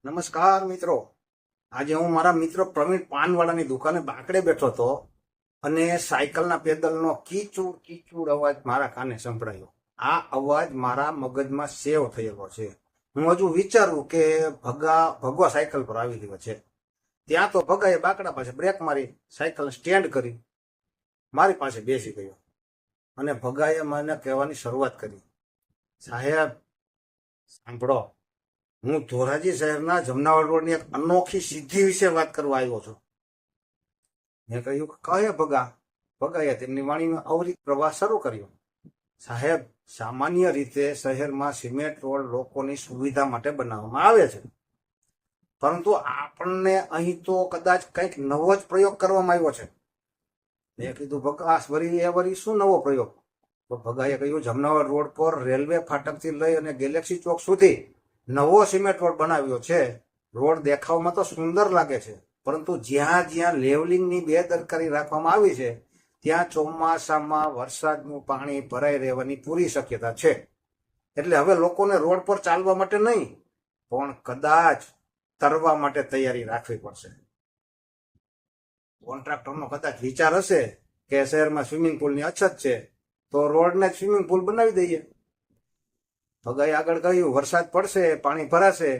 નમસ્કાર મિત્રો। આજે હું મારા મિત્ર પ્રવીણ પાનવાળાની દુકાને બાકડે બેઠો હતો અને સાયકલના પેડલનો કીચુડ કીચુડ અવાજ મારા કાને સંભળાયો। આ અવાજ મારા મગજમાં સેવ થયેલો છે। હું હજુ વિચારું કે ભગવા સાયકલ પર આવી રહ્યો છે। ત્યાં તો ભગાએ બાકડા પાસે બ્રેક મારી સાયકલ સ્ટેન્ડ કરી મારી પાસે બેસી ગયો અને ભગાએ મને કહેવાની શરૂઆત કરી, સાહેબ સાંભળો, હું ધોરાજી શહેરના જમનાવડ રોડની એક અનોખી સિદ્ધિ વિશે વાત કરવા આવ્યો છું। મેં કહ્યું, કહે ભગા? ભગાએ તેમની વાણીનો અવરિત પ્રવાહ શરૂ કર્યો। સાહેબ, સામાન્ય રીતે શહેરમાં સિમેન્ટ રોડ લોકોની સુવિધા માટે બનાવવામાં આવે છે, પરંતુ આપણને અહીં તો કદાચ કંઈક નવો જ પ્રયોગ કરવામાં આવ્યો છે। મેં કીધું, ભગા વરી શું નવો પ્રયોગ? તો ભગાએ કહ્યું, જમનાવડ રોડ પર રેલવે ફાટકથી લઈ અને ગેલેક્સી ચોક સુધી નવો સિમેન્ટ રોડ બનાવ્યો છે। રોડ દેખાવમાં તો સુંદર લાગે છે, પરંતુ જ્યાં જ્યાં લેવલિંગની બેદરકારી રાખવામાં આવી છે ત્યાં ચોમાસામાં વરસાદનું પાણી ભરાઈ રહેવાની પૂરી શક્યતા છે। એટલે હવે લોકોને રોડ પર ચાલવા માટે નહીં, પણ કદાચ તરવા માટે તૈયારી રાખવી પડશે। કોન્ટ્રાક્ટરનો કદાચ વિચાર હશે કે શહેરમાં સ્વિમિંગ પુલની અછત છે, તો રોડને સ્વિમિંગ પુલ બનાવી દઈએ। ભગાએ આગળ કહ્યું, વરસાદ પડશે, પાણી ભરાશે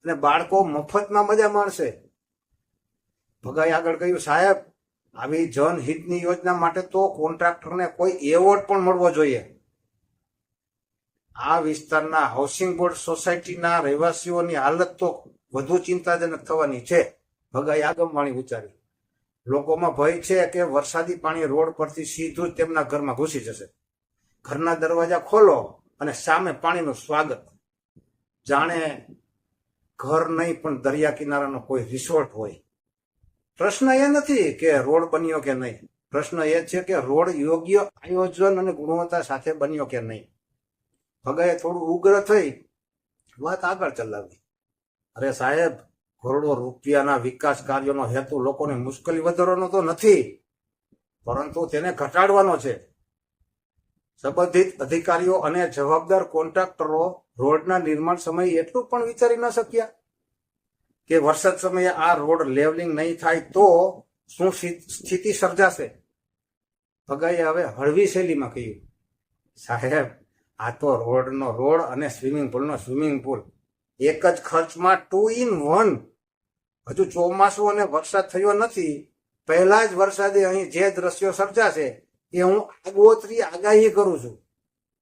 અને બાળકો મફતમાં મજા માણશે। ભગાએ આગળ કહ્યું, સાહેબ, આવી જનહિતની યોજના માટે તો કોન્ટ્રાક્ટરને કોઈ એવોર્ડ પણ મળવો જોઈએ। આ વિસ્તારના હાઉસિંગ બોર્ડ સોસાયટીના રહેવાસીઓની હાલત તો વધુ ચિંતાજનક થવાની છે। ભગાએ આગમવાણી ઉચ્ચારી, લોકોમાં ભય છે કે વરસાદી પાણી રોડ પરથી સીધું જ તેમના ઘરમાં ઘૂસી જશે। ઘરના દરવાજા ખોલો અને સામે પાણીનું સ્વાગત, જાણે ઘર નહીં પણ દરિયા કિનારાનો કોઈ રિસોર્ટ હોય। પ્રશ્ન એ નથી કે રોડ બન્યો કે નહીં, પ્રશ્ન એ છે કે રોડ યોગ્ય આયોજન અને ગુણવત્તા સાથે બન્યો કે નહીં। ભગાએ થોડું ઉગ્ર થઈ વાત આગળ ચલાવી, અરે સાહેબ, કરોડો રૂપિયાના વિકાસ કાર્યોનો હેતુ લોકોને મુશ્કેલી વધારવાનો તો નથી, પરંતુ તેને ઘટાડવાનો છે। સંબંધિત અધિકારીઓ અને જવાબદાર કોન્ટ્રાક્ટરો રોડના નિર્માણ સમયે એટલું પણ વિચારી ન શક્યા કે વરસાદ સમયે આ રોડ લેવલિંગ નહીં થાય તો શું સ્થિતિ સર્જાશે? ભગાએ હવે હળવી શૈલીમાં કહ્યું, સાહેબ, આ તો રોડનો રોડ અને સ્વિમિંગ પુલનો સ્વિમિંગ પુલ એક જ ખર્ચમાં 2 in 1। હજુ ચોમાસું અને વરસાદ થયો નથી, પહેલા જ વરસાદે અહીં જે દ્રશ્યો સર્જાશે એ હું આગોતરી આગાહી કરું છું।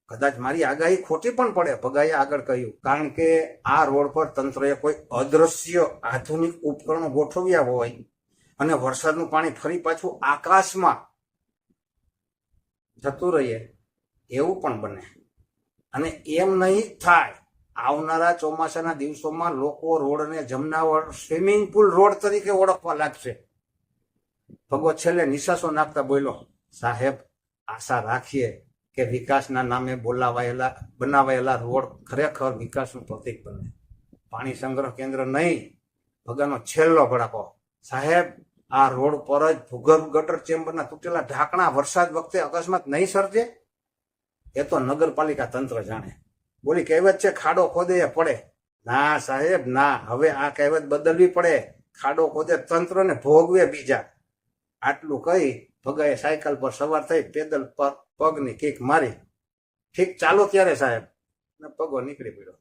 કદાચ મારી આગાહી ખોટી પણ પડે, ભગાએ આગળ કહ્યું, કારણ કે આ રોડ પર તંત્રએ કોઈ અદ્રશ્ય આધુનિક ઉપકરણો ગોઠવ્યા હોય અને વરસાદનું પાણી ફરી પાછું આકાશમાં જતું રહે એવું પણ બને, અને એમ નહીં થાય, આવનારા ચોમાસાના દિવસોમાં લોકો રોડને જમનાવડ સ્વિમિંગ પુલ રોડ તરીકે ઓળખવા લાગશે। ભગવો છેલ્લે નિશાસો નાખતા બોલ્યો, સાહેબ, આશા રાખીએ કે વિકાસના નામે બનાવાયેલા રોડ ખરેખર વિકાસનું પ્રતીક બને, પાણી સંગ્રહ કેન્દ્ર નહીં। ભગાનો છેલ્લો ભડાકો, સાહેબ, આ રોડ પર જ ભૂગર્ભ ગટર ચેમ્બરના તૂટેલા ઢાંકણા વરસાદ વખતે અકસ્માત નહીં સર્જે? એ તો નગરપાલિકા તંત્ર જાણે। બોલી કહેવત છે, ખાડો ખોદે એ પડે। ના સાહેબ ના, હવે આ કહેવત બદલવી પડે, ખાડો ખોદે તંત્રને ભોગવે બીજા। આટલું કહી ભગાએ સાયકલ પર સવાર થઈ પેદલ પર પગની કિક મારી, ઠીક ચાલો ત્યારે સાહેબ, ને પગો નીકળી પડ્યો।